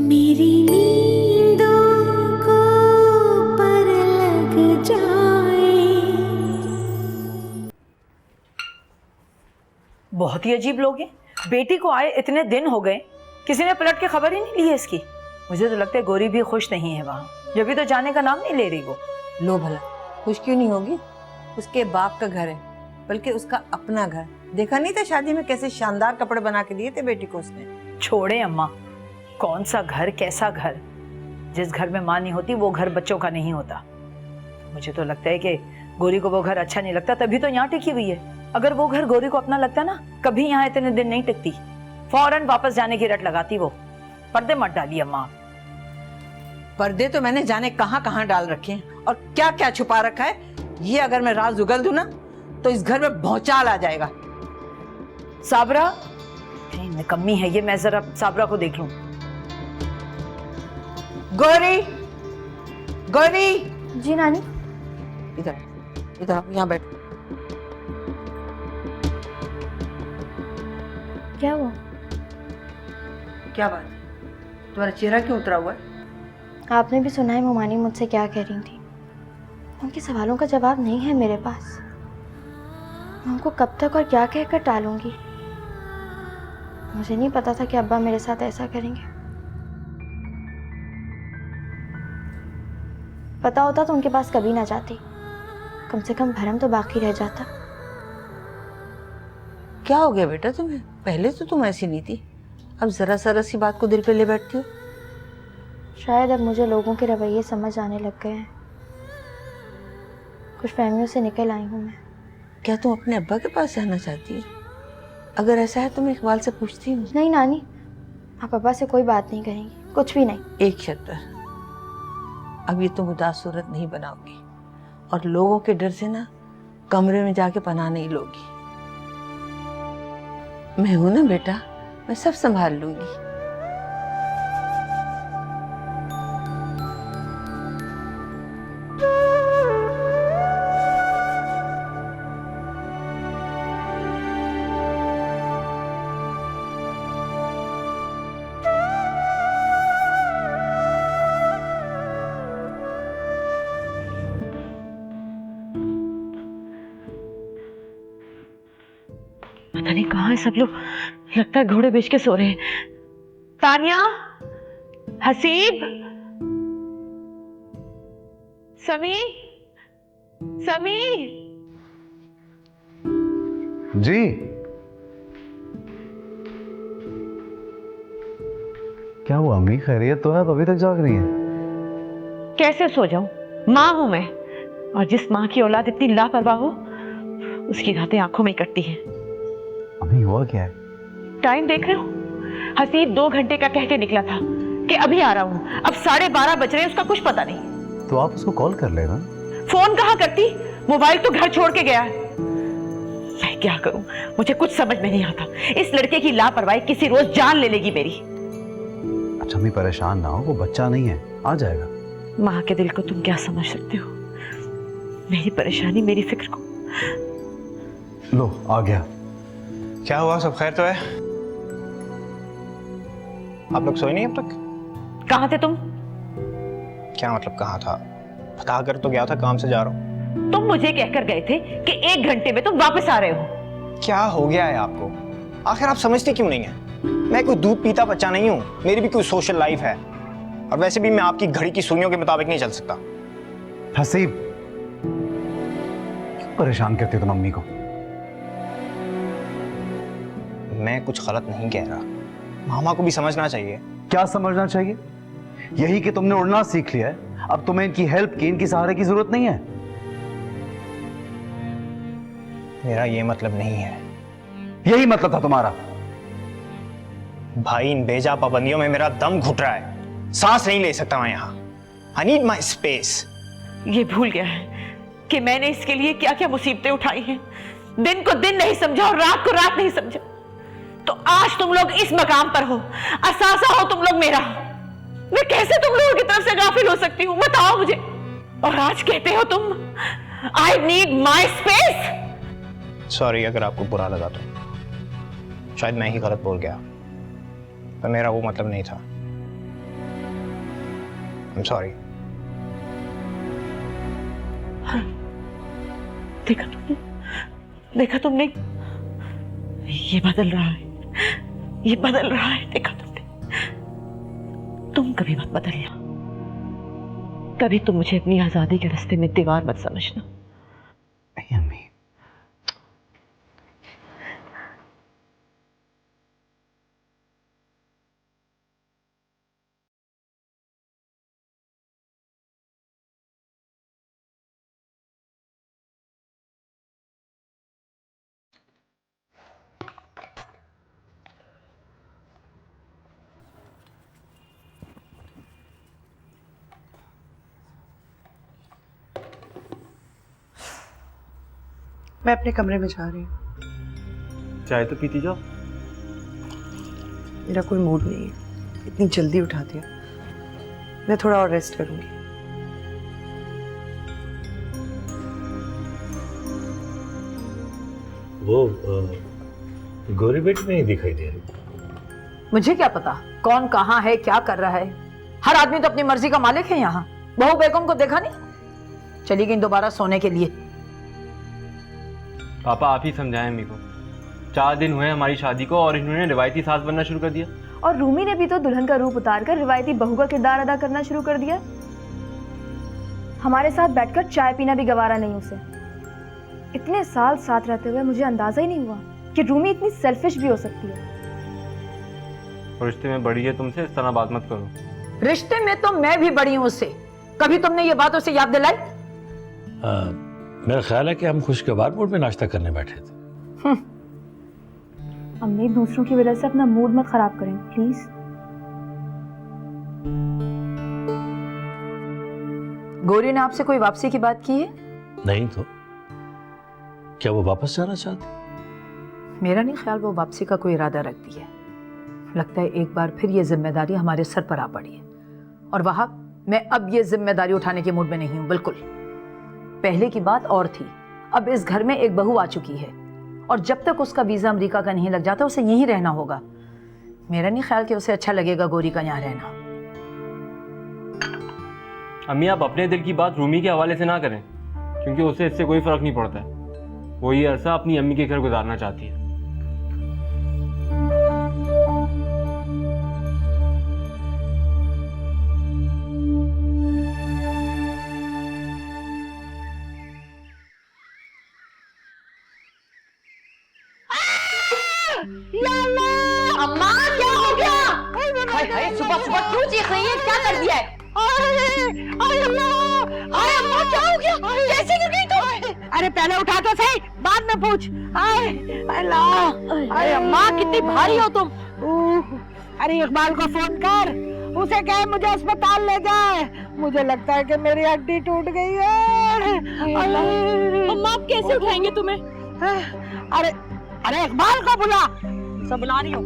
मेरी नींदों को पर लग जाए। बहुत ही अजीब लोग हैं। बेटी को आए इतने दिन हो गए, किसी ने पलट के खबर ही नहीं ली है इसकी। मुझे तो लगता है गौरी भी खुश नहीं है वहाँ, जब भी तो जाने का नाम नहीं ले रही वो। लो भला, खुश क्यों नहीं होगी? उसके बाप का घर है, बल्कि उसका अपना घर। देखा नहीं था शादी में कैसे शानदार कपड़े बना के दिए थे बेटी को उसने। छोड़े अम्मा, कौन सा घर, कैसा घर? जिस घर में माँ नहीं होती वो घर बच्चों का नहीं होता। मुझे तो लगता है कि गौरी को वो घर अच्छा नहीं लगता, तभी तो यहाँ टिकी हुई है। अगर वो घर गौरी को अपना लगता ना, कभी यहाँ इतने दिन नहीं टिकती, फौरन वापस जाने की रट लगाती वो। पर्दे मत डालिए अम्मा। पर्दे तो मैंने जाने कहाँ कहाँ डाल रखे हैं और क्या क्या छुपा रखा है। ये अगर मैं राज उगल दूं ना तो इस घर में भौचाल आ जाएगा। साबरा, निकम्मी है ये, मैं जरा साबरा को देख लूं। गौरी, गौरी। जी नानी। इधर इधर, यहाँ बैठ। क्या हुआ? क्या बात है? तुम्हारा चेहरा क्यों उतरा हुआ है? आपने भी सुना है मोमानी मुझसे क्या कह रही थी। उनके सवालों का जवाब नहीं है मेरे पास। मैं उनको कब तक और क्या कहकर टालूंगी? मुझे नहीं पता था कि अब्बा मेरे साथ ऐसा करेंगे। पता होता तो उनके पास कभी ना जाती, कम से कम भरम तो बाकी रह जाता। क्या हो गया बेटा तुम्हें? पहले तो तुम ऐसी नहीं थी, अब जरा जरा सी बात को दिल पे ले बैठती हो। शायद अब मुझे लोगों के रवैये समझ आने लग गए हैं। कुछ फहमियों से निकल आई हूँ मैं। क्या तुम अपने अब्बा के पास जाना चाहती हो? अगर ऐसा है तो मैं इकबाल से पूछती हूँ। नहीं नानी, आप अब्बा से कोई बात नहीं करेंगी, कुछ भी नहीं। एक शर्त पर, अब ये तुम उदास सूरत नहीं बनाओगी और लोगों के डर से ना कमरे में जाके पनाह नहीं लोगी। मैं हूं ना बेटा, मैं सब संभाल लूंगी। पता नहीं कहाँ है सब लोग, लगता है घोड़े बेच के सो रहे हैं। तानिया, हसीब, समी, समी। जी क्या हुआ अम्मी, खैरियत तो है? तो अभी तक जाग रही हैं? कैसे सो जाऊं? माँ हूं मैं, और जिस माँ की औलाद इतनी लापरवाह हो उसकी रातें आंखों में कटती हैं। अम्मी हुआ क्या है? टाइम देख रहे हो? हसीब 2 घंटे का कह के निकला था कि अभी आ रहा हूं, अब 12:30 बज रहे हैं, उसका कुछ पता नहीं। तो आप उसको कॉल कर लेना। फोन कहाँ करती, मोबाइल तो घर छोड़ के गया है। मैं क्या करूं, मुझे कुछ समझ में नहीं आता। इस लड़के की लापरवाही किसी रोज जान ले लेगी मेरी। अच्छा अम्मी परेशान ना हो, वो बच्चा नहीं है, आ जाएगा। माँ के दिल को तुम क्या समझ सकते हो? मेरी परेशानी, मेरी फिक्र को। लो आ गया। क्या हुआ, सब खैर तो है? आप लोग सोए नहीं अब तक? कहाँ थे तुम? क्या मतलब कहाँ था? बता कर तो गया था, काम से जा रहा हूँ। तुम मुझे कहकर गए थे कि 1 घंटे में तुम वापस आ रहे हो। क्या हो गया है आपको? आखिर आप समझते क्यों नहीं है? मैं कोई दूध पीता बच्चा नहीं हूँ, मेरी भी कोई सोशल लाइफ है। और वैसे भी मैं आपकी घड़ी की सुइयों के मुताबिक नहीं चल सकता। हसीब, क्यों परेशान करती हो तुम अम्मी को? मैं कुछ गलत नहीं कह रहा, मामा को भी समझना चाहिए। क्या समझना चाहिए? यही कि तुमने उड़ना सीख लिया है, अब तुम्हें इनकी हेल्प की, इनकी सहारे की जरूरत नहीं है। मेरा ये मतलब नहीं है। यही मतलब था तुम्हारा। भाई, इन बेजा पाबंदियों में मेरा दम घुट रहा है, सांस नहीं ले सकता मैं यहाँ। I need my space. ये भूल गया है कि मैंने इसके लिए क्या क्या मुसीबतें उठाई हैं। दिन को दिन नहीं समझा और रात को रात नहीं समझा, तो आज तुम लोग इस मकाम पर हो, असासा हो तुम लोग मेरा। मैं कैसे तुम लोगों की तरफ से गाफिल हो सकती हूँ, बताओ मुझे। और आज कहते हो तुम I need my space. Sorry अगर आपको बुरा लगा तो, शायद मैं ही गलत बोल गया, पर मेरा वो मतलब नहीं था। I'm sorry. देखा तुमने, ये बदल रहा है, ये बदल रहा है। देखा तुमने, तुम कभी मत बदलना, कभी तुम मुझे अपनी आजादी के रास्ते में दीवार मत समझना। नहीं अम्मी, मैं अपने कमरे में जा रही हूँ। चाय तो पीती जाओ। मेरा कोई मूड नहीं है, इतनी जल्दी उठा दिया। मैं थोड़ा और रेस्ट करूंगी। वो गोरी बेटी नहीं दिखाई दे रही। मुझे क्या पता कौन कहाँ है, क्या कर रहा है। हर आदमी तो अपनी मर्जी का मालिक है। यहाँ बहू बेगम को देखा नहीं, चली गई दोबारा सोने के लिए। पापा आप ही समझाएं अम्मी को। 4 दिन हुए हमारी शादी को और इन्होंने रिवायती सास बनना शुरू कर दिया। और रूमी ने भी तो दुल्हन का रूप उतारकर रिवायती बहू का किरदार अदा करना शुरू कर दिया। हमारे साथ बैठकर चाय पीना भी गवारा नहीं उसे। इतने साल साथ रहते हुए मुझे अंदाजा ही नहीं हुआ कि रूमी इतनी सेल्फिश भी हो सकती है। और रिश्ते में बड़ी है तुमसे, इस तरह बात मत करो। रिश्ते में तो मैं भी बड़ी हूँ उससे। कभी तुमने ये बात उसे याद दिलाई? मेरा ख्याल है कि हम खुशगवार मूड में नाश्ता करने बैठे थे। अम्मी, दूसरों की वजह से अपना मूड मत खराब करें प्लीज। गौरी ने आपसे कोई वापसी की बात की है? नहीं तो क्या वो वापस जाना चाहती? मेरा नहीं ख्याल वो वापसी का कोई इरादा रखती है। लगता है एक बार फिर ये जिम्मेदारी हमारे सर पर आ पड़ी है। और वहां मैं अब ये जिम्मेदारी उठाने के मूड में नहीं हूं बिल्कुल। पहले की बात और थी, अब इस घर में एक बहू आ चुकी है और जब तक उसका वीजा अमेरिका का नहीं लग जाता उसे यहीं रहना होगा। मेरा नहीं ख्याल कि उसे अच्छा लगेगा गौरी का यहाँ रहना। अम्मी आप अपने दिल की बात रूमी के हवाले से ना करें, क्योंकि उसे इससे कोई फर्क नहीं पड़ता है। वो ये अरसा अपनी अम्मी के घर गुजारना चाहती है। अम्मा क्या हो गया? हाय हाय, सुबह सुबह क्यों चीख रही है? क्या कर दिया है? अम्मा क्या हो गया? कैसे गिर गई तुम? अरे पहले उठा तो सही, बाद में पूछ। अरे अम्मा कितनी भारी हो तुम? अरे इकबाल को फोन कर, उसे कहे मुझे अस्पताल ले जाए। मुझे लगता है कि मेरी हड्डी टूट गई है। अम्मा आप कैसे उठाएंगे तुम्हें? अरे अरे इकबाल को बुला। सब बुला रही हूँ।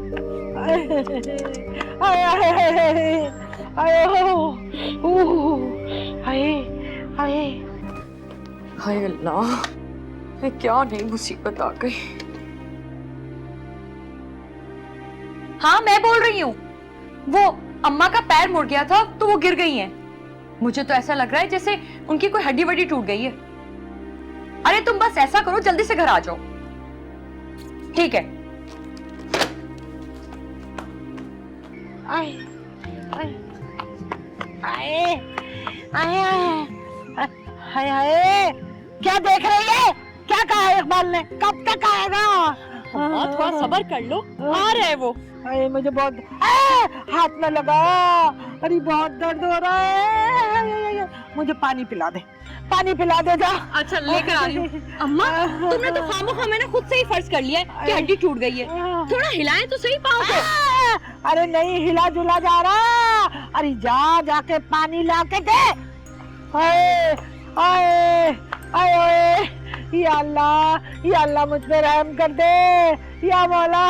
हाय अल्लाह, ये क्या नई मुसीबत आ गई। हाँ मैं बोल रही हूँ, वो अम्मा का पैर मुड़ गया था तो वो गिर गई हैं। मुझे तो ऐसा लग रहा है जैसे उनकी कोई हड्डी वड्डी टूट गई है। अरे तुम बस ऐसा करो, जल्दी से घर आ जाओ। ठीक है। आए आए आए आए हाय हाय, क्या देख रही है? क्या कहा है इकबाल ने? कब तक आएगा? थोड़ा सब्र कर लो, आ रहा है वो। अरे मुझे बहुत हाथ में लगा। अरे बहुत दर्द हो रहा है। मुझे पानी पिला दे, पानी पिला दे जा। अच्छा लेकर आ रही हूँ। अम्मा तुमने तो खामोखा मैंने खुद से ही फर्ज कर लिया है कि हड्डी टूट गई है। थोड़ा हिलाएं तो सही पाँव को। अरे नहीं हिला जुला जा रहा। अरे जा जाके पानी ला के दे। आए आए आए, या अल्लाह मुझ पे रहम कर दे या मौला।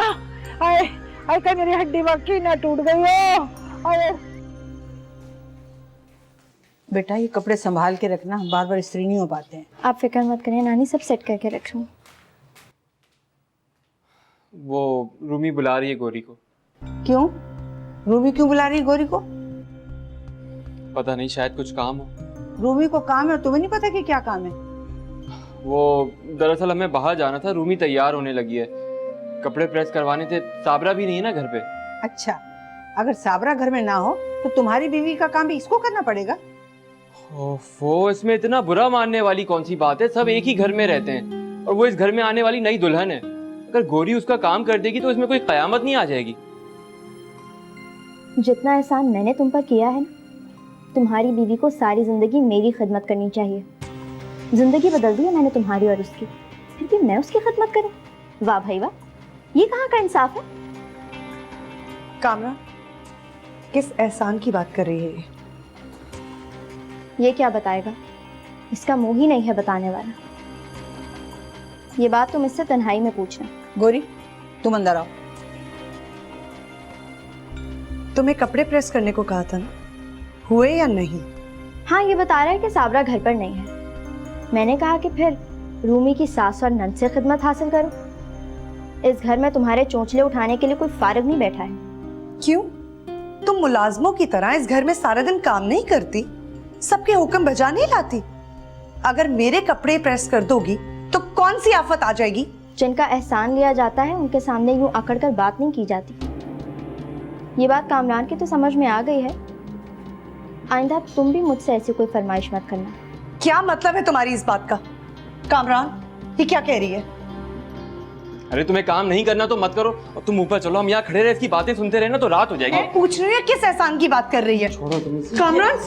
आए आए, कहीं मेरी हड्डी वाकई ना टूट गई हो। आए बेटा, ये कपड़े संभाल के रखना, बार बार इस्त्री नहीं हो पाते हैं। आप फिक्र मत करिए नानी, सब सेट करके रख लूँ। वो रूमी बुला रही है गौरी को। क्यों? रूमी क्यों बुला रही है गौरी को? पता नहीं, शायद कुछ काम हो। रूमी को काम है, तुम्हें नहीं पता कि क्या काम है? वो दरअसल हमें बाहर जाना था, रूमी तैयार होने लगी है, कपड़े प्रेस करवाने थे। साबरा भी नहीं है ना घर पे। अच्छा, अगर साबरा घर में ना हो तो तुम्हारी बीवी का काम भी इसको करना पड़ेगा? वो इसमें इतना बुरा मानने वाली कौन सी बात है? सब एक ही घर में रहते हैं और वो इस घर में आने वाली नई दुल्हन है। अगर गौरी उसका काम कर देगी तो इसमें कोई कयामत नहीं आ जाएगी। जितना एहसान मैंने तुम पर किया है ना, तुम्हारी बीवी को सारी जिंदगी मेरी खिदमत करनी चाहिए। जिंदगी बदल दी है मैंने तुम्हारी और उसकी, फिर भी मैं उसकी खिदमत करूं? वाह भाई वाह, ये कहाँ का इंसाफ है? कामरा, किस एहसान की बात कर रही है ये? ये क्या बताएगा? इसका मुंह ही नहीं है बताने वाला। ये बात तुम इससे तन्हाई में पूछना। गोरी, तुम अंदर आओ। तुम्हें कपड़े प्रेस करने को कहा था ना, हुए या नहीं? हाँ, ये बता रहा है कि साबरा घर पर नहीं है। मैंने कहा कि फिर रूमी की सास और नंद से खिदमत हासिल करो। इस घर में तुम्हारे चोंचले उठाने के लिए कोई फारिग नहीं बैठा है। क्यों? तुम मुलाजमों की तरह इस घर में सारा दिन काम नहीं करती, सबके हुक्म बजा नहीं लाती? अगर मेरे कपड़े प्रेस कर दोगी तो कौन सी आफत आ जाएगी? जिनका एहसान लिया जाता है उनके सामने यूं अकड़ कर बात नहीं की जाती। ये बात कामरान की तो समझ में आ गई है। आइंदा तुम भी मुझसे ऐसी कोई फरमाइश मत करना। क्या मतलब है तुम्हारी इस बात का? कामरान, ये क्या कह रही है? अरे तुम्हें काम नहीं करना तो मत करो और तुम ऊपर चलो। हम यहाँ खड़े रहे इसकी बातें सुनते रहे ना तो रात हो जाएगी। मैं पूछ रही हूँ किस एहसान की बात कर रही है? छोड़ो तुम। कामरान,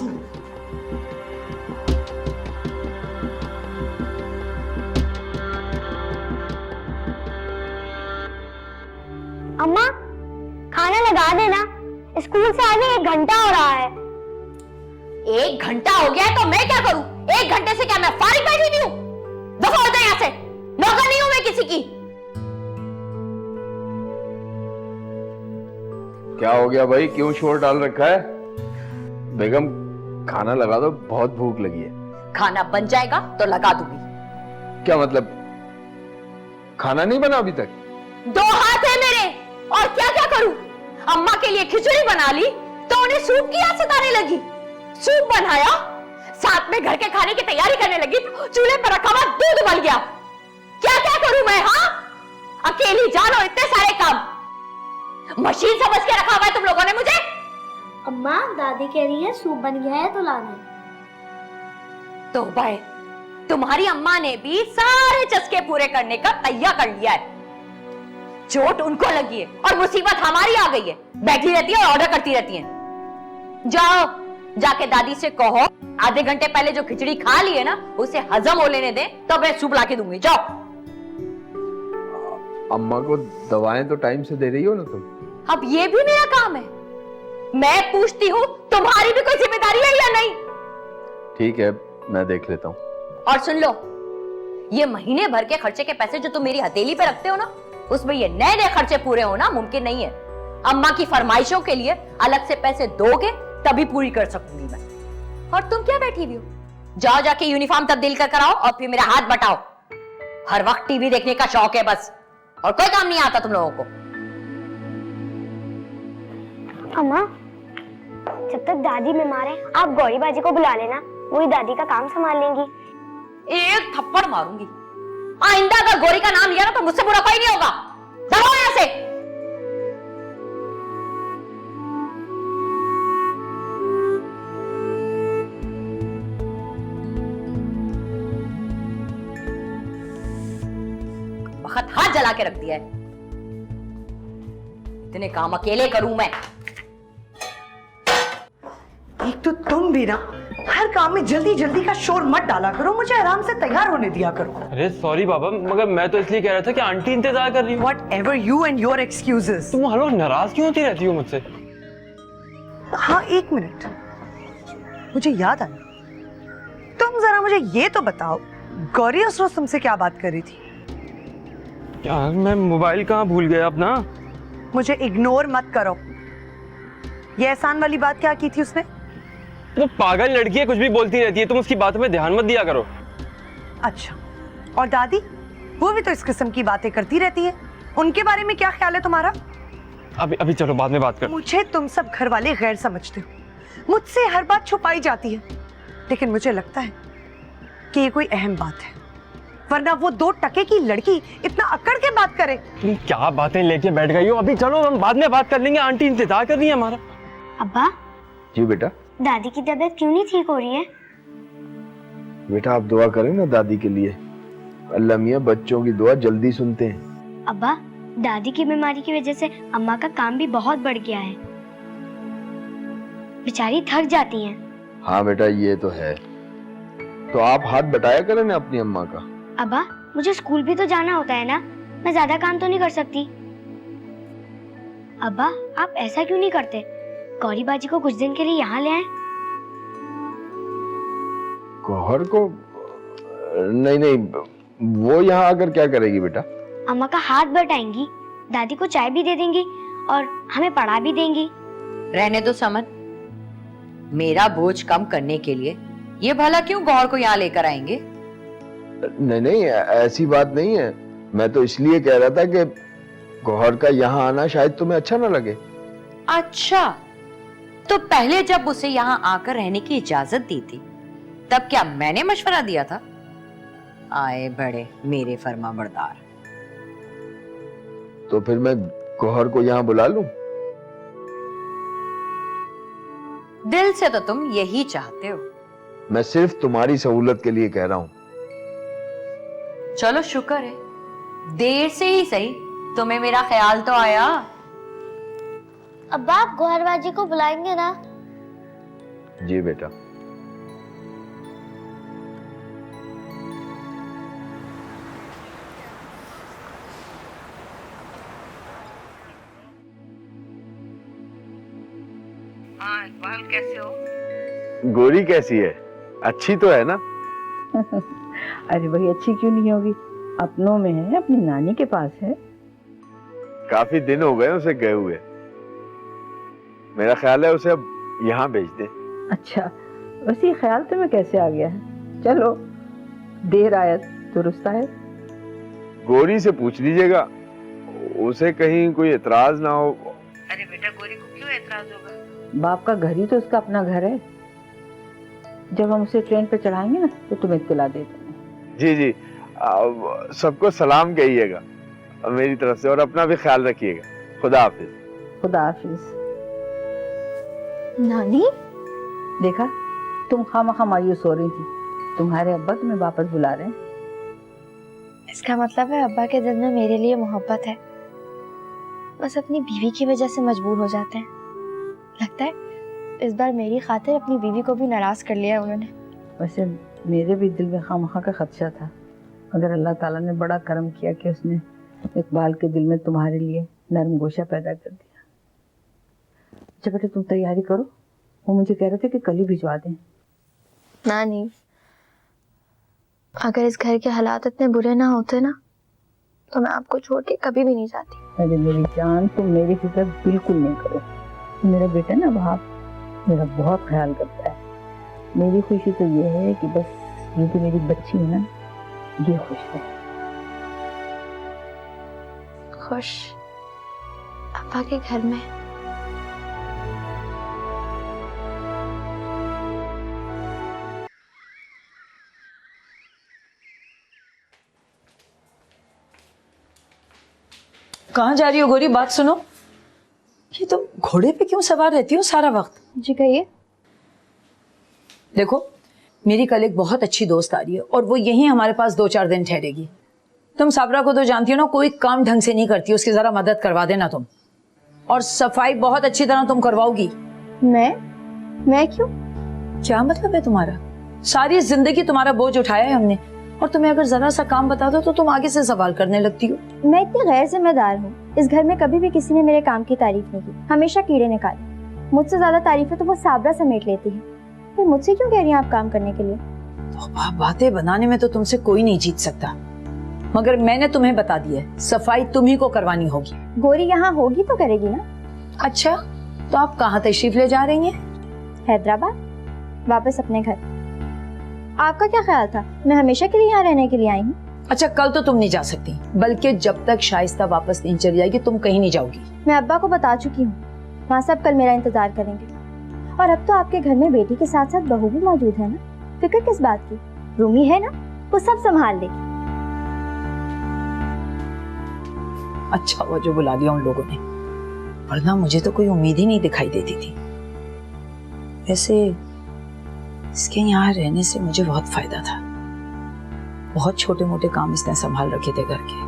अम्मा खाना लगा देना, स्कूल से आने 1 घंटा हो रहा है। 1 घंटा हो गया है तो मैं क्या करूं? 1 घंटे से क्या मैं फारिग बैठी हुई हूं? दफा हो जाए यहाँ से, नौकर नहीं हूं मैं किसी की। क्या हो गया भाई, क्यों शोर डाल रखा है? बेगम खाना लगा दो, बहुत भूख लगी है। खाना बन जाएगा तो लगा दूंगी। क्या मतलब, खाना नहीं बना अभी तक? 2 हाथ है मेरे, और क्या क्या करूं? अम्मा के लिए खिचड़ी बना ली तो उन्हें सूप की आदत आने लगी। सूप बनाया, साथ में घर के खाने की तैयारी करने लगी, चूल्हे पर रखा हुआ दूध उबल गया। क्या क्या करूं मैं? हाँ, अकेली जानो इतने सारे काम, मशीन समझ के रखा हुआ है तुम लोगों ने मुझे। अम्मा दादी कह रही है सूप बन गया है तो लाना। तो भाई तुम्हारी अम्मा ने भी सारे चस्के पूरे करने का तैयार कर लिया है। चोट उनको लगी है और मुसीबत हमारी आ गई है। बैठी रहती है और ऑर्डर करती रहती है। जाओ जाके दादी से कहो आधे घंटे पहले जो खिचड़ी खा ली है ना उसे हजम हो लेने दे, तो मैं सूप लाके दूंगी। जाओ। अम्मा को दवाएं तो टाइम से दे रही हो ना तुम? अब ये भी मेरा काम है? मैं पूछती हूँ तुम्हारी भी कोई जिम्मेदारी है या नहीं? ठीक है, मैं देख लेता हूँ। और सुन लो, ये महीने भर के खर्चे के पैसे जो तुम मेरी हथेली पे रखते हो ना, उसमें ये नए नए खर्चे पूरे होना मुमकिन नहीं है। अम्मा की फरमाइशों के लिए अलग से पैसे दोगे तभी पूरी कर सकूंगी मैं। और तुम क्या बैठी हुई हो? जाओ जाके यूनिफॉर्म तब्दील कर कराओ और फिर मेरा हाथ बटाओ। हर वक्त टीवी देखने का शौक है बस, और कोई काम नहीं आता तुम लोगों को। अम्मा जब तक दादी बीमार है आप गौरी बाजी को बुला लेना, वही दादी का काम संभाल लेंगी। एक थप्पड़ मारूंगी। आइंदा अगर गौरी का नाम लिया ना तो मुझसे बुरा कोई नहीं होगा। जाओ यहां से। वक्त हाथ जला के रख दिया है। इतने काम अकेले करूं मैं? एक तो तुम भी ना हर काम में जल्दी जल्दी का शोर मत डाला करो, मुझे आराम से तैयार होने दिया करो। अरे सॉरी बाबा, मगर मैं तो इसलिए कह रहा था कि आंटी इंतजार कर रही है। Whatever you and your excuses। तुम हर रोज नाराज क्यों होती रहती हो मुझसे? हाँ, 1 मिनट, मुझे याद आया। तुम जरा मुझे ये तो बताओ, गौरी उस रोज तुमसे क्या बात कर रही थी? यार मैं मोबाइल कहाँ भूल गया अपना। मुझे इग्नोर मत करो। ये एहसान वाली बात क्या की थी उसने? वो पागल लड़की है, कुछ भी बोलती रहती है, तुम उसकी बातों में ध्यान मत दिया करो। अच्छा, और दादी? वो भी तो इस किस्म की बातें करती रहती है, उनके बारे में क्या ख्याल है तुम्हारा? अभी चलो बाद में बात कर। मुझे तुम सब घर वाले गैर समझते हो। मुझसे हर बात छुपाई जाती है, लेकिन मुझे लगता है कि ये कोई अहम बात है, वरना वो 2 टके की लड़की इतना अकड़ के बात करे। तुम क्या बातें लेके बैठ गई हो? अभी चलो हम बाद में बात कर लेंगे, आंटी इंतजार कर रही है हमारा। अब्बा, जी बेटा। दादी की तबीयत क्यों नहीं ठीक हो रही है? बेटा आप दुआ करें ना दादी के लिए, अल्लाह मियाँ बच्चों की दुआ जल्दी सुनते हैं। अब्बा, दादी की बीमारी की वजह से अम्मा का काम भी बहुत बढ़ गया है, बेचारी थक जाती हैं। हाँ बेटा ये तो है, तो आप हाथ बटाया करें ना अपनी अम्मा का। अब्बा, मुझे स्कूल भी तो जाना होता है ना, मैं ज्यादा काम तो नहीं कर सकती। अब्बा, आप ऐसा क्यों नहीं करते, गौरी बाजी को कुछ दिन के लिए यहाँ ले आए। गौहर को? नहीं नहीं, वो यहाँ आकर क्या करेगी बेटा? अम्मा का हाथ बटाएंगी, दादी को चाय भी दे देंगी और हमें पढ़ा भी देंगी। रहने दो समन, मेरा बोझ कम करने के लिए ये भला क्यों गौर को यहाँ लेकर आएंगे? नहीं नहीं ऐसी बात नहीं है, मैं तो इसलिए कह रहा था कि गौहर का यहाँ आना शायद तुम्हें अच्छा ना लगे। अच्छा, तो पहले जब उसे यहाँ आकर रहने की इजाजत दी थी तब क्या मैंने मशवरा दिया था? आए बड़े मेरे फर्मा बरदार। तो फिर मैं गौहर को यहाँ बुला लूं? दिल से तो तुम यही चाहते हो। मैं सिर्फ तुम्हारी सहूलत के लिए कह रहा हूँ। चलो शुक्र है, देर से ही सही तुम्हें मेरा ख्याल तो आया। अब्बा, आप गौहर बाजी को बुलाएंगे ना? जी बेटा। हाँ इकबाल, कैसे हो? गोरी कैसी है? अच्छी तो है ना? अरे भाई अच्छी क्यों नहीं होगी, अपनों में है, अपनी नानी के पास है। काफी दिन हो गए उसे गए हुए, मेरा ख्याल है उसे अब यहाँ भेज दे। अच्छा, वैसे ये ख्याल तुम्हें कैसे आ गया है? चलो, देर आयत दुरुस्त आयत। गोरी से पूछ लीजिएगा, उसे कहीं कोई एतराज ना हो। अरे बेटा, गोरी को क्यों एतराज होगा? बाप का घर ही तो उसका अपना घर है। जब हम उसे ट्रेन पे चढ़ाएंगे ना तो तुम्हें इत्तला दे देंगे। जी जी, सबको सलाम कहिएगा मेरी तरफ से और अपना भी ख्याल रखिएगा। खुदा हाफिज। खुदा हाफिज। नानी, देखा, तुम खामखा मायूस हो रही थी, तुम्हारे अब्बा तुम्हें वापस बुला रहे हैं। इसका मतलब है अब्बा के दिल में मेरे लिए मोहब्बत है, बस अपनी बीवी की वजह से मजबूर हो जाते हैं। लगता है इस बार मेरी खातिर अपनी बीवी को भी नाराज कर लिया उन्होंने। वैसे मेरे भी दिल में खामखा का खदशा था, मगर अल्लाह ताला ने बड़ा करम किया कि उसने इकबाल के दिल में तुम्हारे लिए नरम गोशा पैदा कर दिया। अच्छा बेटे, तुम तैयारी करो, वो मुझे कह रहे थे कि कल ही भिजवा दें। नानी, अगर इस घर के हालात इतने बुरे ना होते ना तो मैं आपको छोड़ के कभी भी नहीं जाती। अरे मेरी जान, तुम मेरी फिक्र बिल्कुल नहीं करो। मेरा बेटा ना बाप मेरा बहुत ख्याल करता है। मेरी खुशी तो ये है कि बस ये जो मेरी बच्ची है ना, ये खुश है। खुश अब्बा के घर में। कहाँ जा रही हो गोरी? बात सुनो, ये तुम घोड़े पे क्यों सवार रहती हो सारा वक्त? जी कहिए। देखो, मेरी कल एक बहुत अच्छी दोस्त आ रही है और वो यहीं हमारे पास 2-4 दिन ठहरेगी। तुम साबरा को तो जानती हो ना, कोई काम ढंग से नहीं करती, उसकी जरा मदद करवा देना तुम। और सफाई बहुत अच्छी तरह तुम करवाओगी। मैं क्यों? क्या मतलब है तुम्हारा? सारी जिंदगी तुम्हारा बोझ उठाया है हमने, और तुम्हें अगर जरा सा काम बता दो तो तुम आगे से सवाल करने लगती हो। मैं इतनी गैर जिम्मेदार हूँ, इस घर में कभी भी किसी ने मेरे काम की तारीफ नहीं की, हमेशा कीड़े निकाले। मुझसे ज्यादा तारीफें तो वो साबरा समेट लेती है। फिर मुझसे क्यों कह रही हैं आप काम करने के लिए? तो बातें बनाने में तो तुमसे कोई नहीं जीत सकता, मगर मैंने तुम्हें बता दिया है, सफाई तुम्ही को करवानी होगी। गोरी यहाँ होगी तो करेगी ना। अच्छा, तो आप कहाँ तशरीफ ले जा रही हैं? हैदराबाद, वापस अपने घर। आपका क्या ख्याल था मैं हमेशा के लिए यहाँ रहने के लिए आई हूँ? अच्छा, कल तो तुम नहीं जा सकती, बल्कि जब तक शाइस्ता वापस नहीं चली जाएगी तुम कहीं नहीं जाओगी। मैं अब्बा को बता चुकी हूँ, वहाँ सब कल मेरा इंतजार करेंगे। और अब तो आपके घर में बेटी के साथ साथ बहू भी मौजूद है ना, फिक्र किस बात की? रूमी है ना, वो सब संभाल लेगी। अच्छा हुआ जो बुला लिया उन लोगों ने, वरना मुझे तो कोई उम्मीद ही नहीं दिखाई देती थी। वैसे इसके यहाँ रहने से मुझे बहुत फायदा था। बहुत छोटे मोटे काम इसने संभाल रखे थे घर के।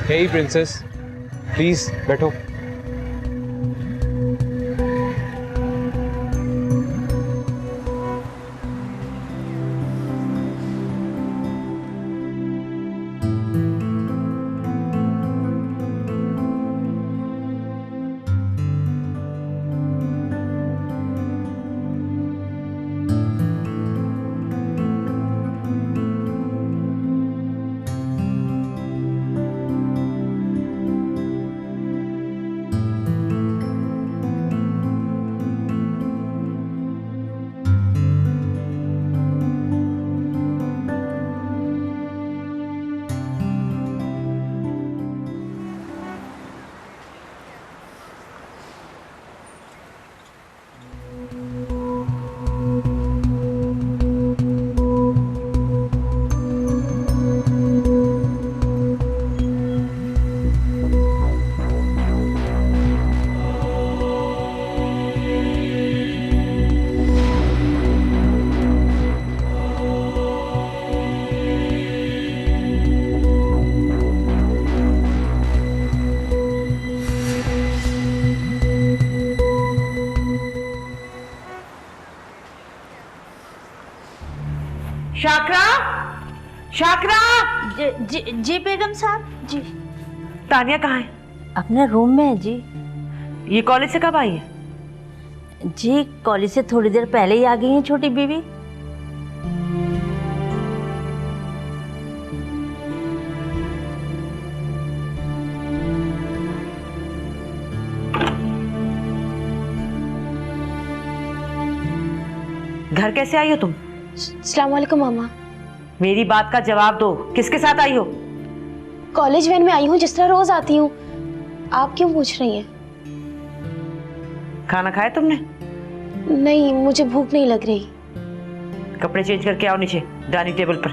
हे प्रिंसेस, प्लीज बैठो। शाकरा, शाकरा। जी बेगम साहब जी। तानिया कहाँ है? अपने रूम में है जी। ये कॉलेज से कब आई है? जी कॉलेज से थोड़ी देर पहले ही आ गई है छोटी बीवी। घर कैसे आई हो तुम? अस्सलाम वालेकुम मामा। मेरी बात का जवाब दो, किसके साथ आई हो? कॉलेज वैन में आई हूँ, जिस तरह रोज आती हूँ। आप क्यों पूछ रही हैं? खाना खाया तुमने? नहीं, मुझे भूख नहीं लग रही। कपड़े चेंज करके आओ नीचे डाइनिंग टेबल पर।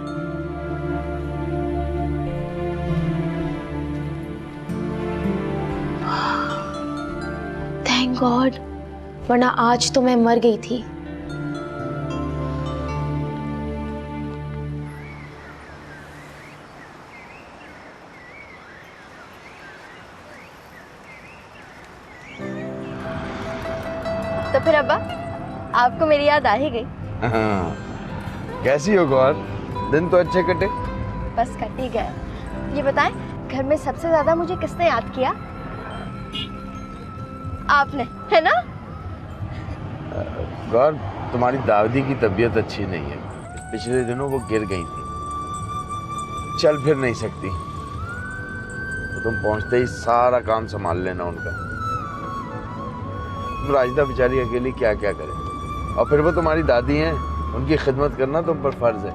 थैंक गॉड, वरना आज तो मैं मर गई थी। तो फिर अब्बा, आपको मेरी याद आ ही गई। हाँ। कैसी हो गौर? दिन तो अच्छे कटे। बस कट ही गए। ये बताएं, घर में सबसे ज्यादा मुझे किसने याद किया? आपने, है ना? गौर, तुम्हारी दादी की तबीयत अच्छी नहीं है। पिछले दिनों वो गिर गई थी, चल फिर नहीं सकती। तो तुम पहुंचते ही सारा काम संभाल लेना उनका। राजदा बेचारी अकेली क्या क्या करे, और फिर वो तुम्हारी दादी हैं, उनकी खिदमत करना तुम पर फर्ज है।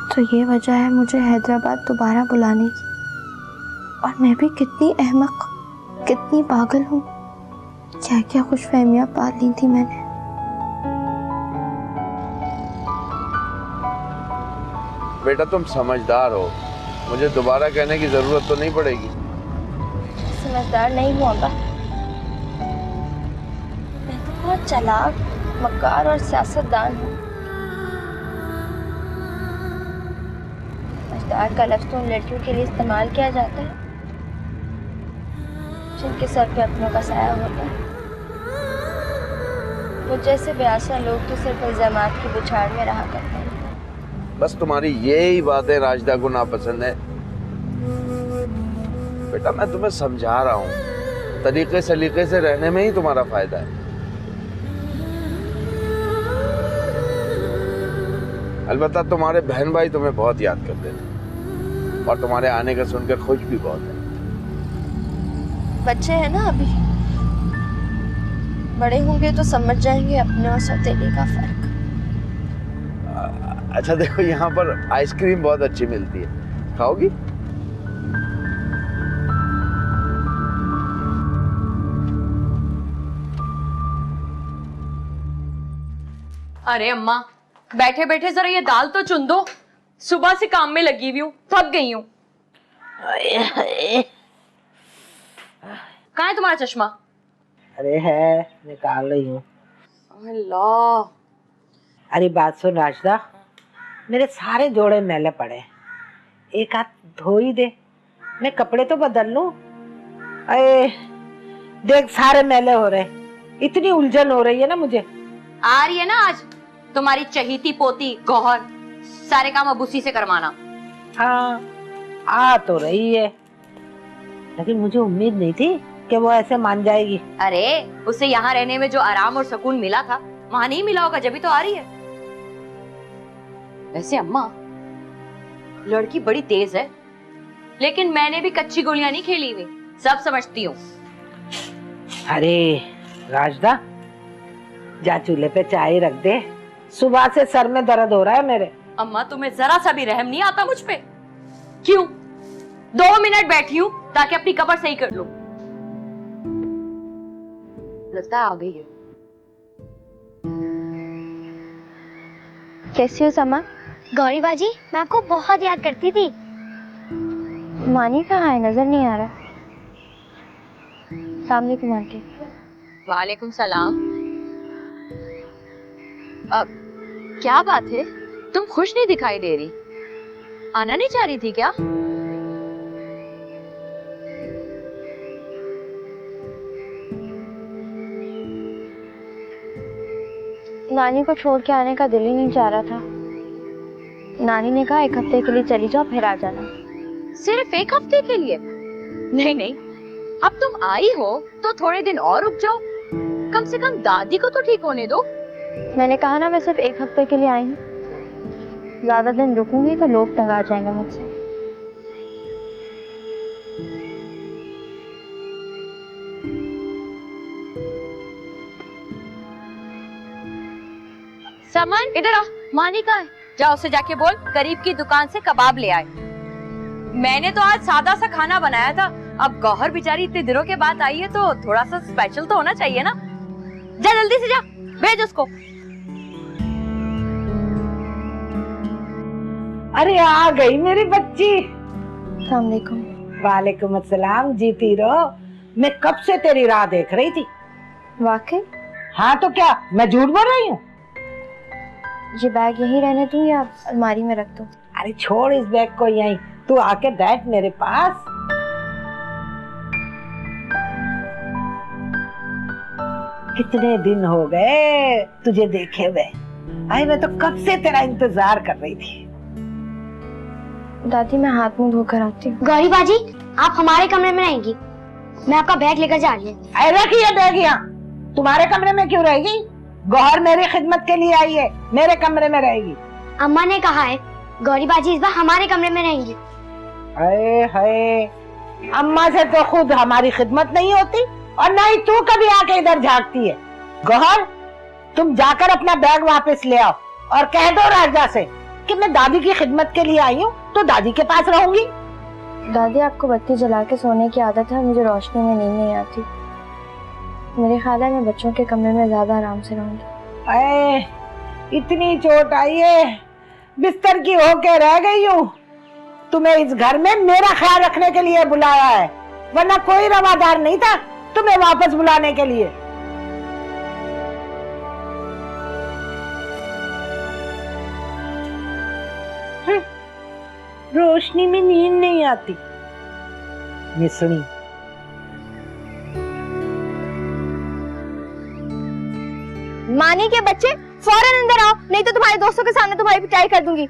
तो ये वजह है मुझे हैदराबाद दोबारा बुलाने की। और मैं भी कितनी अहमक, कितनी पागल हूँ। क्या क्या खुशफहमियां पाल ली थी मैंने। बेटा तुम समझदार हो, मुझे दोबारा कहने की जरूरत तो नहीं पड़ेगी। समझदार नहीं हूँ अब्बा, मैं तो बहुत चालाक, मक्कार और सियासतदान हूँ। समझदार का लफ्ज़ तो उन लड़कियों के लिए इस्तेमाल किया जाता है जिनके सर पे अपनों का साया होता है। मुझ जैसे बेआसा लोग तो सिर्फ इल्जामात की बुछाड़ में रहा करते हैं। बस तुम्हारी यही बातें राजदा को नापसंद है। बेटा मैं तुम्हें समझा रहा हूँ, तरीके सलीके से रहने में ही तुम्हारा फायदा है। अलबत्ता तुम्हारे बहन भाई तुम्हें बहुत याद करते हैं और तुम्हारे आने का सुनकर खुश भी बहुत है। बच्चे हैं ना अभी, बड़े होंगे तो समझ जाएंगे अपने और सौतेले का फर्क। अच्छा देखो, यहाँ पर आइसक्रीम बहुत अच्छी मिलती है, खाओगी? अरे अम्मा, बैठे बैठे जरा ये दाल तो चुन दो। सुबह से काम में लगी हुई हूँ, थक गई हूँ। कहाँ है तुम्हारा चश्मा? अरे है, निकाल रही हूँ। अल्लाह। अरे बात सुन राजदा, मेरे सारे जोड़े मैले पड़े हैं, एक हाथ धो ही दे, मैं कपड़े तो बदल लूं। अरे देख सारे मैले हो रहे, इतनी उलझन हो रही है ना मुझे। आ रही है ना आज तुम्हारी चहीती पोती गौहर, सारे काम अब उसी से करवाना। हाँ आ तो रही है, लेकिन मुझे उम्मीद नहीं थी कि वो ऐसे मान जाएगी। अरे उसे यहाँ रहने में जो आराम और सुकून मिला था वहाँ नहीं मिला होगा, जब भी तो आ रही है। वैसे अम्मा, लड़की बड़ी तेज है, लेकिन मैंने भी कच्ची गोलियां नहीं खेली हुई, सब समझती हूँ। अरे राजदा, जा चूल्हे पे चाय रख दे, सुबह से सर में दर्द हो रहा है मेरे। अम्मा तुम्हें जरा सा भी रहम नहीं आता मुझ पे? क्यों? 2 मिनट बैठी हूँ ताकि अपनी कब्र सही कर लूं। लगता है आ गई है। कैसी हो समा? गौरी बाजी, मैं आपको बहुत याद करती थी। मानी कहाँ है, नजर नहीं आ रहा। अस्सलाम वालेकुम आंटी। वालेकुम सलाम। क्या बात है, तुम खुश नहीं दिखाई दे रही? आना नहीं चाह रही थी क्या? नानी को छोड़ के आने का दिल ही नहीं चाह रहा था। नानी ने कहा 1 हफ्ते के लिए चली जाओ, फिर आ जाना। सिर्फ 1 हफ्ते के लिए? नहीं नहीं, अब तुम आई हो तो थोड़े दिन और रुक जाओ, कम से कम दादी को तो ठीक होने दो। मैंने कहा ना मैं सिर्फ 1 हफ्ते के लिए आई हूँ, ज्यादा दिन रुकूंगी तो लोग तंग आ जाएंगे मुझसे। समन इधर आ, मानी कहाँ है? जाओ उसे जाके बोल करीब की दुकान से कबाब ले आए। मैंने तो आज सादा सा खाना बनाया था, अब गौहर बेचारी इतने दिनों के बाद आई है तो थोड़ा सा स्पेशल तो होना चाहिए ना। जा जल्दी से जा, भेज उसको। अरे आ गई मेरी बच्ची। अस्सलाम वालेकुम। वालेकुम अस्सलाम, जीती रहो। मैं कब से तेरी राह देख रही थी। वाकई? हाँ तो क्या मैं झूठ बोल रही हूँ? ये बैग यहीं रहने दूं या अलमारी में रख दूं? अरे छोड़ इस बैग को यहीं, तू आके बैठ मेरे पास। कितने दिन हो गए तुझे देखे हुए। आई मैं तो कब से तेरा इंतजार कर रही थी। दादी मैं हाथ मुंह धोकर आती हूँ। गौरी बाजी, आप हमारे कमरे में रहेंगी, मैं आपका बैग लेकर जा रही हूँ। रखिए बैग यहाँ, तुम्हारे कमरे में क्यों रहेगी? गौहर मेरी खिदमत के लिए आई है, मेरे कमरे में रहेगी। अम्मा ने कहा है गौरी बाजी इस बार हमारे कमरे में रहेंगी। अरे हाय, अम्मा से तो खुद हमारी खिदमत नहीं होती और ना ही तू कभी आके इधर झांकती है। गौहर, तुम जाकर अपना बैग वापस ले आओ और कह दो राजा से कि मैं दादी की खिदमत के लिए आई हूँ तो दादी के पास रहूंगी। दादी आपको बत्ती जला के सोने की आदत है, मुझे रोशनी में नींद नहीं आती। मेरे ख्याल है मैं बच्चों के कमरे में ज्यादा आराम से रहूंगी। इतनी चोट आई है, बिस्तर की होके रह गई हूँ। तुम्हें इस घर में मेरा ख्याल रखने के लिए बुलाया है, वरना कोई रवादार नहीं था तुम्हें वापस बुलाने के लिए। रोशनी में नींद नहीं आती। मिसनी मानी के बच्चे फौरन अंदर आओ, नहीं तो तुम्हारे दोस्तों के सामने तुम्हारी पिटाई कर दूंगी।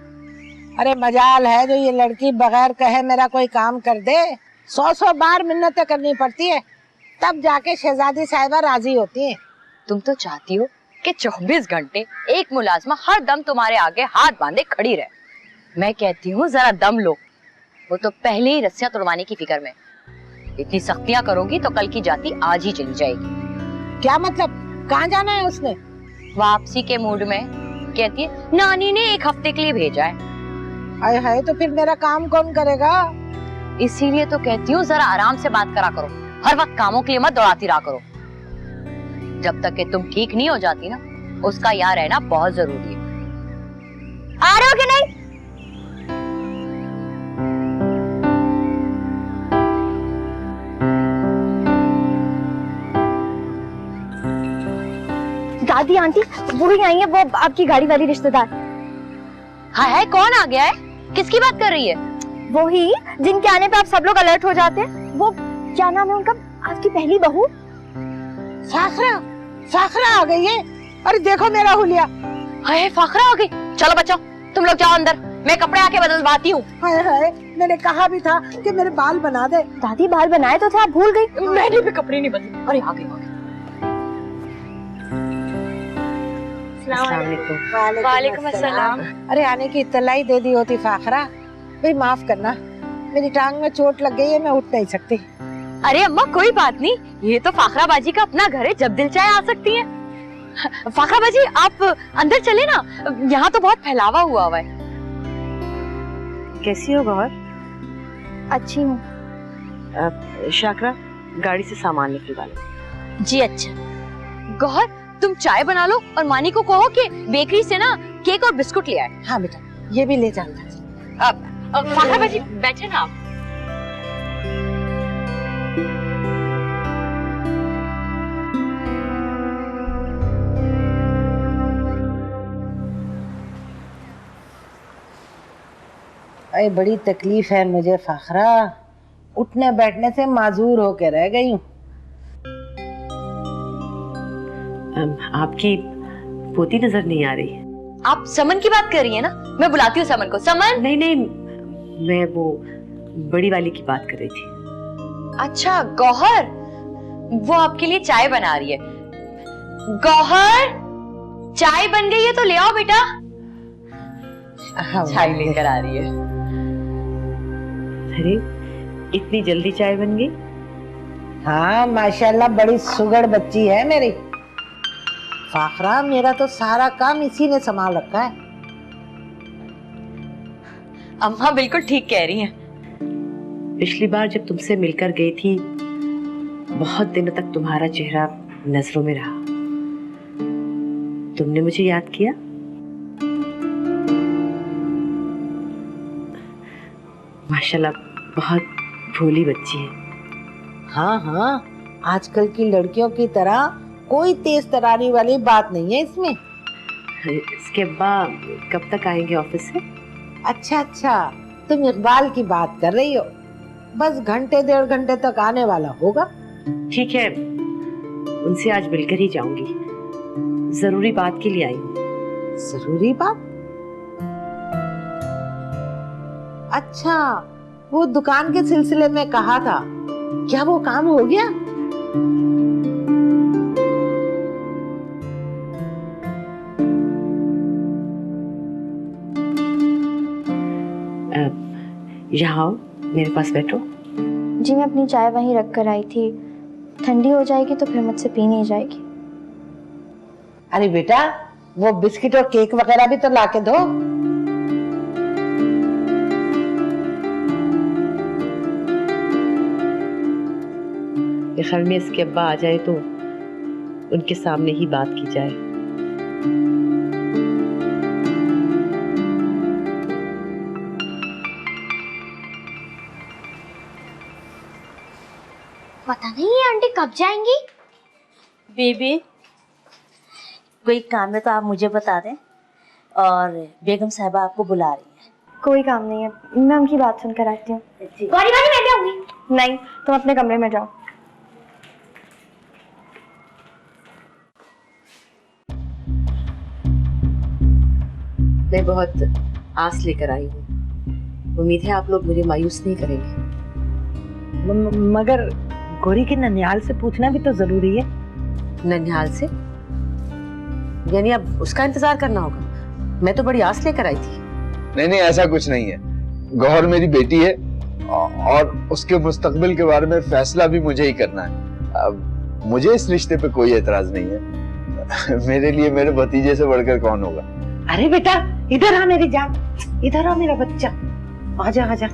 अरे मजाल है जो ये लड़की बगैर कहे मेरा कोई काम कर दे। 100 बार मिन्नतें करनी पड़ती है, तब जाके शहजादी साहिबा राजी होती है। तुम तो चाहती हो कि 24 घंटे एक मुलाजमा हर दम तुम्हारे आगे हाथ बांधे खड़ी रहे। मैं कहती हूँ जरा दम लो, वो तो पहले ही रस्सियां तोड़वाने की फिक्र में। इतनी सख्तियां करोगी तो कल की जाति आज ही चली जाएगी। क्या मतलब? कहाँ जाना है उसने? वापसी के मूड में कहती है नानी ने 1 हफ्ते के लिए भेजा है। आए हाय, तो फिर मेरा काम कौन करेगा? इसीलिए तो कहती हूँ जरा आराम से बात करा करो, हर वक्त कामों के लिए मत दौड़ाती रहा करो। जब तक कि तुम ठीक नहीं हो जाती ना, उसका यहाँ रहना बहुत जरूरी है। आ रहे हो कि नहीं? दादी आंटी वो ही आई है, वो आपकी गाड़ी वाली रिश्तेदार। हाँ है, कौन आ गया है? किसकी बात कर रही है? वो ही जिनके आने पे आप सब लोग अलर्ट हो जाते हैं। वो क्या नाम है उनका, आपकी पहली बहू? फाखरा, फाखरा आ गई है। अरे देखो मेरा हुलिया। हाय फाखरा आ गई। चलो बच्चों तुम लोग जाओ अंदर, मैं कपड़े आके बदलवाती हूँ। हाय हाय, मैंने कहा भी था कि मेरे बाल बना दे। दादी बाल बनाए तो थे, आप भूल गई। मैंने भी कपड़े नहीं बदले। अरे आ गई। वालेकुम अस्सलाम। अरे आने की इत्तला ही दे दी होती फाखरा। भाई माफ करना, मेरी टांग में चोट लग गई है, मैं उठ नहीं सकती। अरे अम्मा कोई बात नहीं, ये तो फाखरा बाजी का अपना घर है, जब दिल चाहे आ सकती हैं। फाखरा बाजी आप अंदर चले ना, यहाँ तो बहुत फैलावा हुआ है। कैसी हो गौहर? अच्छी हूँ। शाकरा गाड़ी से सामान निकलवा लो। जी अच्छा। गौहर तुम चाय बना लो और मानी को कहो कि बेकरी से ना केक और बिस्कुट ले आए। हाँ बेटा, ये भी ले जाना। अब फाखरा बाजी बैठे ना आप। अरे बड़ी तकलीफ है मुझे फाखरा, उठने बैठने से माजूर होके रह गई हूँ। आपकी पोती नजर नहीं आ रही। आप समन की बात कर रही है ना? मैं बुलाती हूँ समन को। समन। नहीं नहीं, मैं वो बड़ी वाली की बात कर रही थी। अच्छा गौहर, वो आपके लिए चाय बना रही है। गौहर चाय बन गई है तो ले आओ बेटा। चाय लेकर आ रही है। अरे इतनी जल्दी चाय बन गई? हाँ माशाल्लाह, बड़ी सुगड़ बच्ची है मेरी फाखरा। मेरा तो सारा काम इसी ने संभाल रखा है। अम्मा बिल्कुल ठीक कह रही हैं। पिछली बार जब तुमसे मिलकर गई थी, बहुत दिनों तक तुम्हारा चेहरा नजरों में रहा। तुमने मुझे याद किया? माशाल्लाह बहुत भोली बच्ची है। हाँ हाँ, आजकल की लड़कियों की तरह कोई तेज तरारी वाली बात नहीं है इसमें। इसके बाद कब तक आएंगे ऑफिस से? अच्छा अच्छा, तुम इकबाल की बात कर रही हो। बस घंटे 1.5 घंटे तक आने वाला होगा। ठीक है, उनसे आज मिलकर ही जाऊंगी। जरूरी बात के लिए आई हूँ। जरूरी बात? अच्छा, वो दुकान के सिलसिले में कहा था, क्या वो काम हो गया? यहाँ आओ, मेरे पास बैठो। जी मैं अपनी चाय वहीं रख कर आई थी, ठंडी हो जाएगी तो फिर मुझसे पी नहीं जाएगी। अरे बेटा, वो बिस्किट और केक वगैरह भी तो लाके दो। मेरे ख्याल में इसके अब्बा आ जाए तो उनके सामने ही बात की जाए। पता नहीं ये आंटी कब जाएंगी। बेबी कोई काम है तो आप मुझे बता दें, और बेगम साहिबा आपको बुला रही है। कोई काम नहीं है, मैं उनकी बात सुनकर आती हूँ। गौरी बाजी मैं भी आऊंगी। नहीं, तुम अपने कमरे में जाओ। मैं बहुत आस लेकर आई हूँ। उम्मीद है आप लोग मुझे मायूस नहीं करेंगे। मगर गौरी के ननिहाल से पूछना भी तो जरूरी है। ननिहाल से? यानी अब उसका इंतजार करना होगा? मैं तो बड़ी आस लेकर आई थी। नहीं नहीं, ऐसा कुछ नहीं है। गौहर मेरी बेटी है और उसके मुस्तकबिल के बारे में फैसला भी मुझे ही करना है। अब मुझे इस रिश्ते पे कोई एतराज नहीं है। मेरे लिए मेरे भतीजे से बढ़कर कौन होगा। अरे बेटा इधर आ मेरी जान, इधर आ मेरा बच्चा, आजा आजा।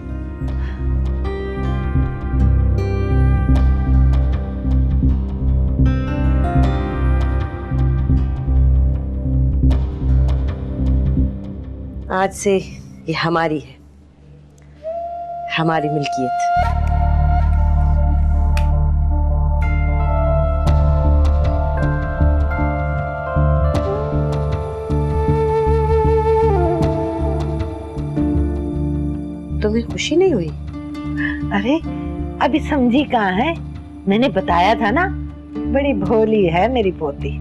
आज से ये हमारी है, हमारी मिल्कियत। तुम्हें खुशी नहीं हुई? अरे अभी समझी कहाँ है, मैंने बताया था ना, बड़ी भोली है मेरी पोती।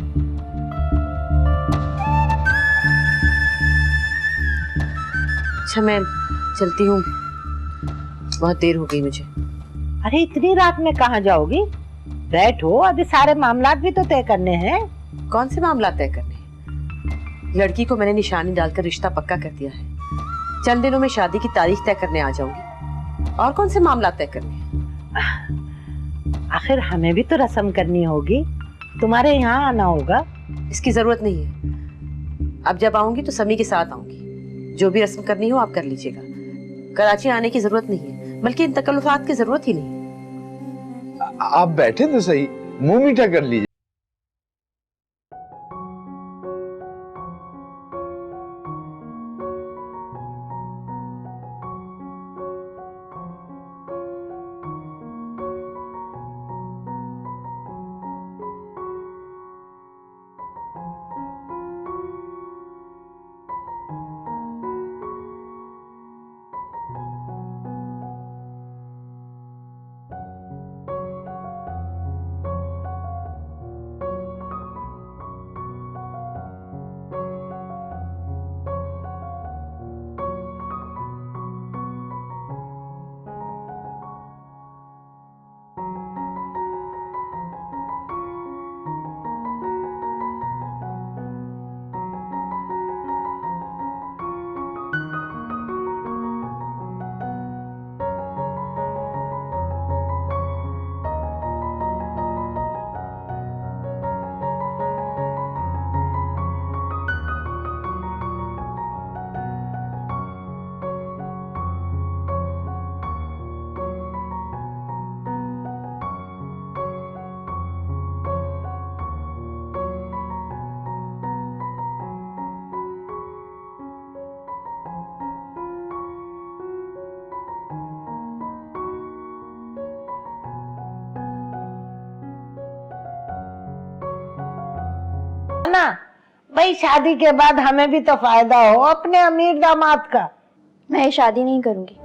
अच्छा मैं चलती हूँ, बहुत देर हो गई मुझे। अरे इतनी रात में कहाँ जाओगी? बैठो, अभी सारे मामलात भी तो तय करने हैं। कौन से मामला तय करने हैं? लड़की को मैंने निशानी डालकर रिश्ता पक्का कर दिया है, चंद दिनों में शादी की तारीख तय करने आ जाऊंगी। और कौन से मामला तय करने हैं? आखिर हमें भी तो रस्म करनी होगी, तुम्हारे यहाँ आना होगा। इसकी जरूरत नहीं है, अब जब आऊंगी तो समी के साथ आऊंगी, जो भी रस्म करनी हो आप कर लीजिएगा। कराची आने की जरूरत नहीं है, बल्कि इन तकल्लुफात की जरूरत ही नहीं। आप बैठे तो सही, मुंह मीठा कर लीजिए। ना भाई, शादी के बाद हमें भी तो फायदा हो अपने अमीर दामाद का। मैं शादी नहीं करूंगी।